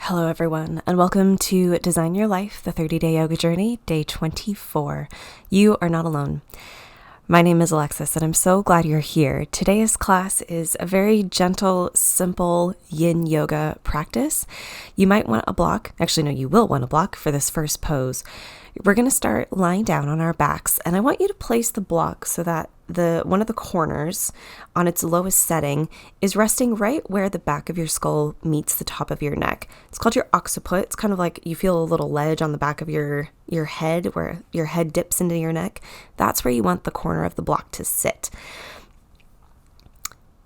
Hello, everyone, and welcome to Design Your Life, the 30-Day Yoga Journey, day 24. You are not alone. My name is Alexis, and I'm so glad you're here. Today's class is a very gentle, simple yin yoga practice. You might want a block. Actually, no, you will want a block for this first pose. We're going to start lying down on our backs, and I want you to place the block so that one of the corners on its lowest setting is resting right where the back of your skull meets the top of your neck. It's called your occiput. It's kind of like you feel a little ledge on the back of your head where your head dips into your neck. That's where you want the corner of the block to sit.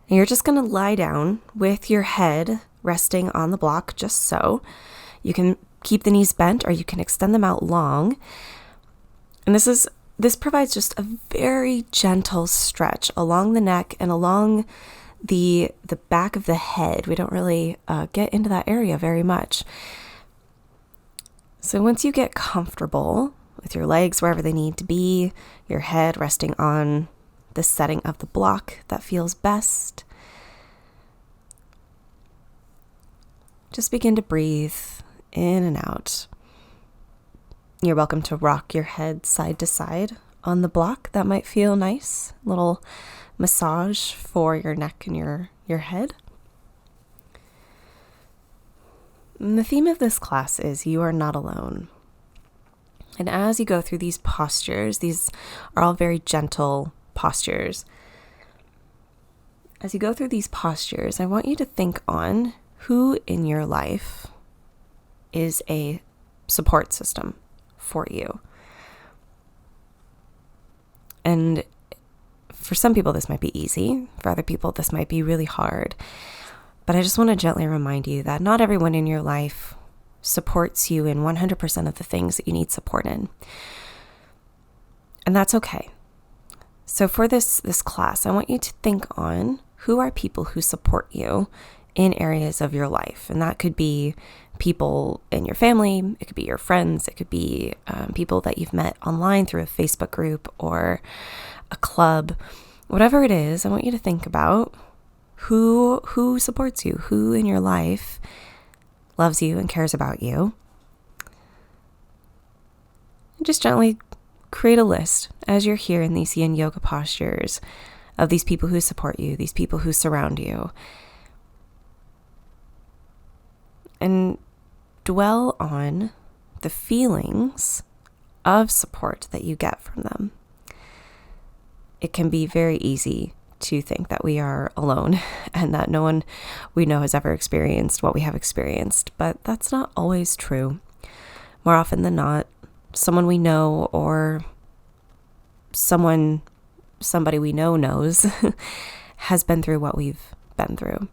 And you're just going to lie down with your head resting on the block, just so. You can keep the knees bent or you can extend them out long. And this provides just a very gentle stretch along the neck and along the back of the head. We don't really get into that area very much. So once you get comfortable with your legs wherever they need to be, your head resting on the setting of the block that feels best, just begin to breathe in and out. You're welcome to rock your head side to side on the block. That might feel nice. A little massage for your neck and your head. And the theme of this class is you are not alone. And as you go through these postures, these are all very gentle postures. As you go through these postures, I want you to think on who in your life is a support system for you. And for some people, this might be easy. For other people, this might be really hard. But I just want to gently remind you that not everyone in your life supports you in 100% of the things that you need support in. And that's okay. So for this class, I want you to think on who are people who support you in areas of your life. And that could be people in your family, it could be your friends, it could be people that you've met online through a Facebook group or a club. Whatever it is, I want you to think about who supports you, who in your life loves you and cares about you. And just gently create a list as you're here in these yin yoga postures of these people who support you, these people who surround you. And dwell on the feelings of support that you get from them. It can be very easy to think that we are alone and that no one we know has ever experienced what we have experienced, but that's not always true. More often than not, someone we know or somebody we know knows has been through what we've been through.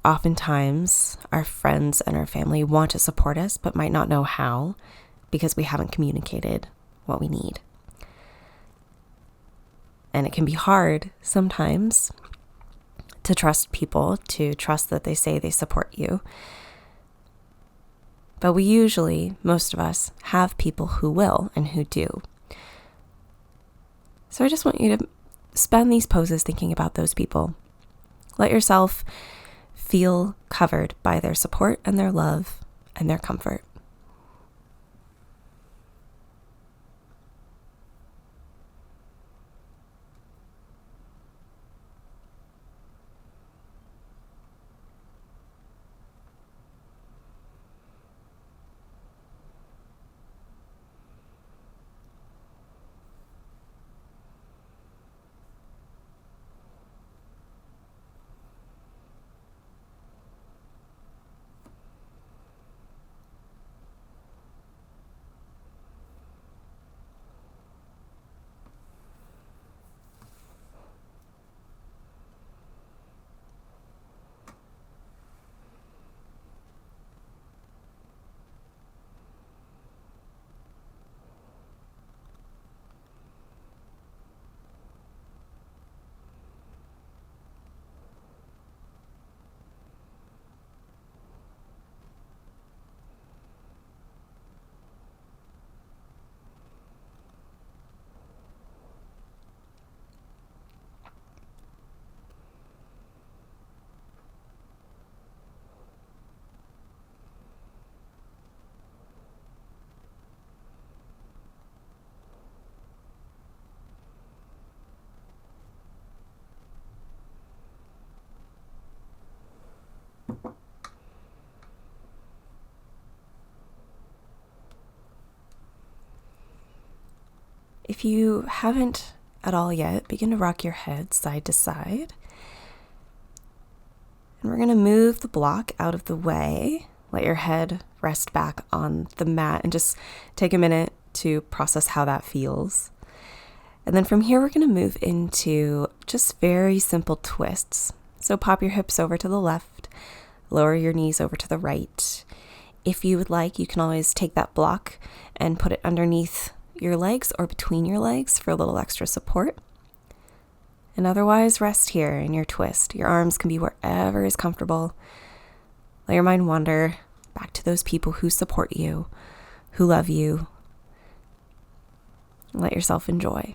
Oftentimes, our friends and our family want to support us, but might not know how because we haven't communicated what we need. And it can be hard sometimes to trust people, to trust that they say they support you. But we usually, most of us, have people who will and who do. So I just want you to spend these poses thinking about those people. Let yourself feel covered by their support and their love and their comfort. if you haven't at all yet, begin to rock your head side to side. And we're going to move the block out of the way. Let your head rest back on the mat and just take a minute to process how that feels. And then from here, we're going to move into just very simple twists. So pop your hips over to the left, lower your knees over to the right. If you would like, you can always take that block and put it underneath your legs or between your legs for a little extra support. And otherwise, rest here in your twist. Your arms can be wherever is comfortable. Let your mind wander back to those people who support you, who love you. Let yourself enjoy.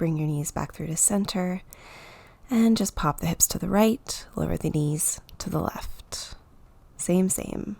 Bring your knees back through to center and just pop the hips to the right, lower the knees to the left. Same.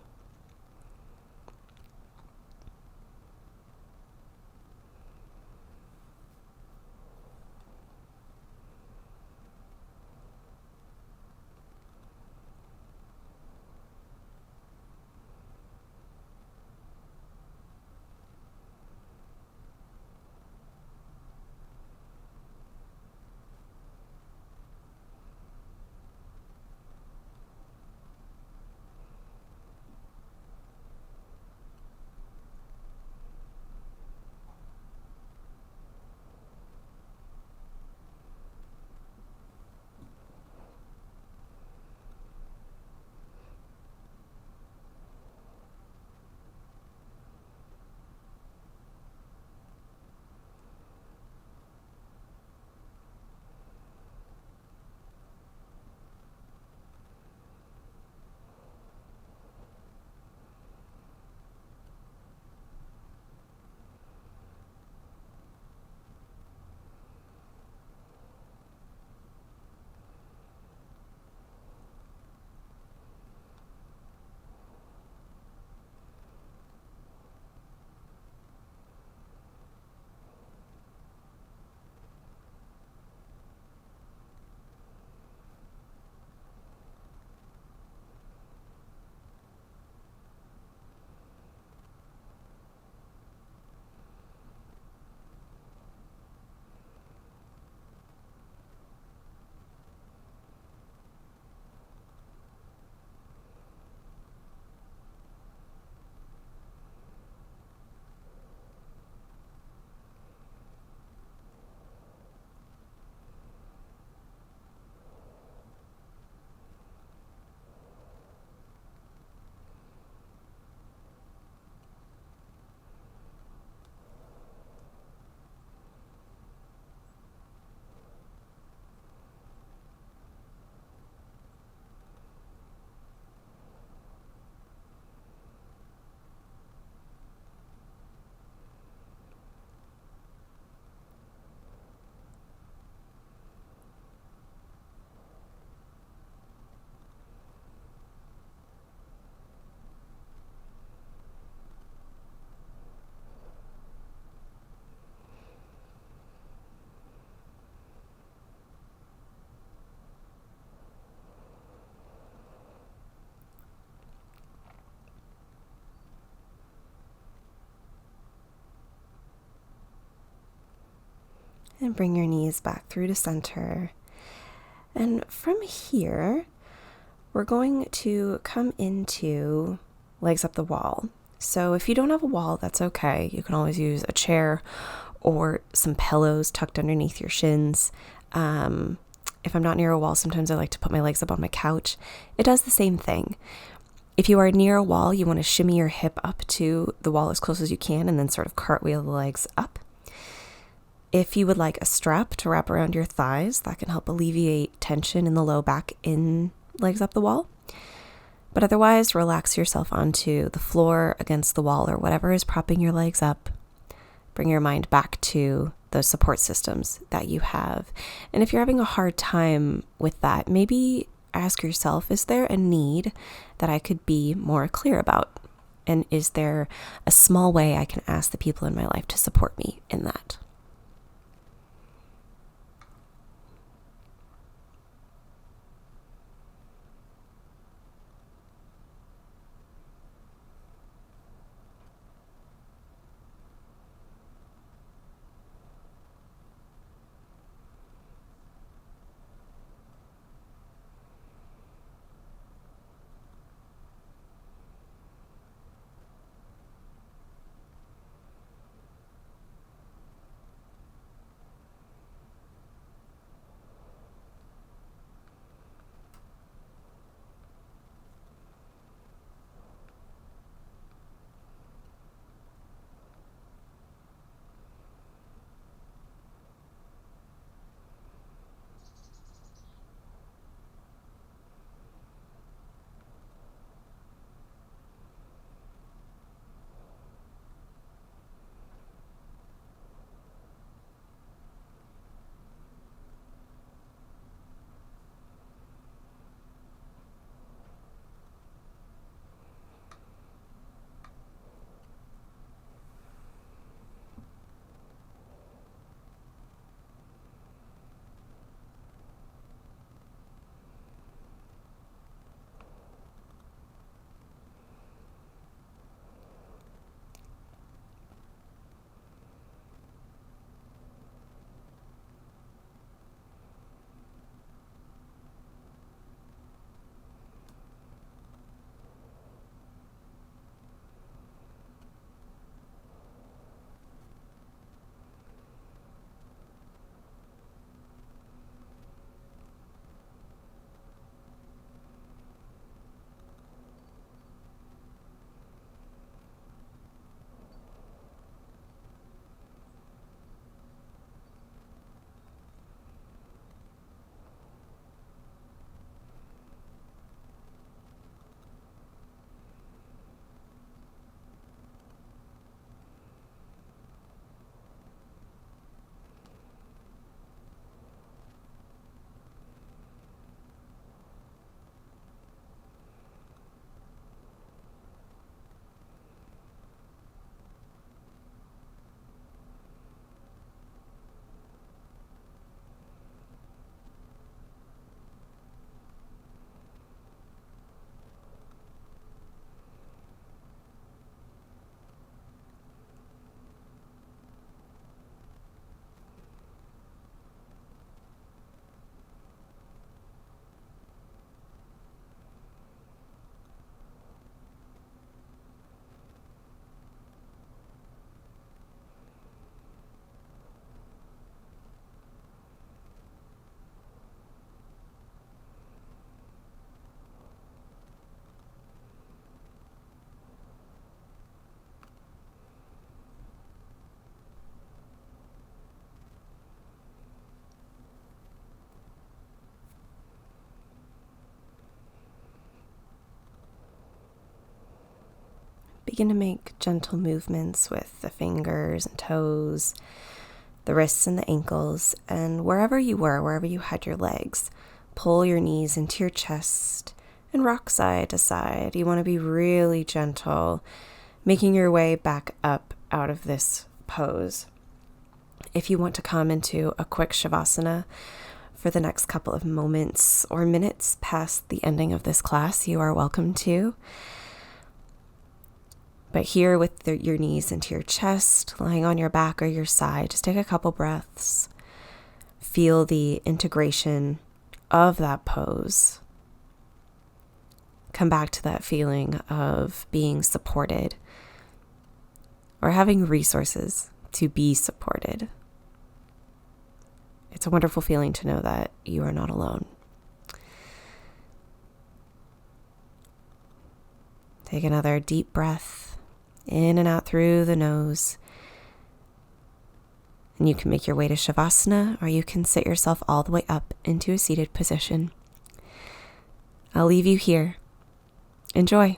And bring your knees back through to center. And from here, we're going to come into legs up the wall. So if you don't have a wall, that's okay. You can always use a chair or some pillows tucked underneath your shins. If I'm not near a wall, sometimes I like to put my legs up on my couch. It does the same thing. If you are near a wall, you want to shimmy your hip up to the wall as close as you can and then sort of cartwheel the legs up. If you would like a strap to wrap around your thighs, that can help alleviate tension in the low back in legs up the wall. But otherwise, relax yourself onto the floor, against the wall, or whatever is propping your legs up. Bring your mind back to the support systems that you have. And if you're having a hard time with that, maybe ask yourself, is there a need that I could be more clear about? And is there a small way I can ask the people in my life to support me in that? Begin to make gentle movements with the fingers and toes, the wrists and the ankles, and wherever you had your legs, pull your knees into your chest and rock side to side. You want to be really gentle, making your way back up out of this pose. If you want to come into a quick shavasana for the next couple of moments or minutes past the ending of this class, you are welcome to. But here with your knees into your chest, lying on your back or your side, just take a couple breaths. Feel the integration of that pose. Come back to that feeling of being supported or having resources to be supported. It's a wonderful feeling to know that you are not alone. Take another deep breath in and out through the nose. And you can make your way to Shavasana, or you can sit yourself all the way up into a seated position. I'll leave you here. Enjoy.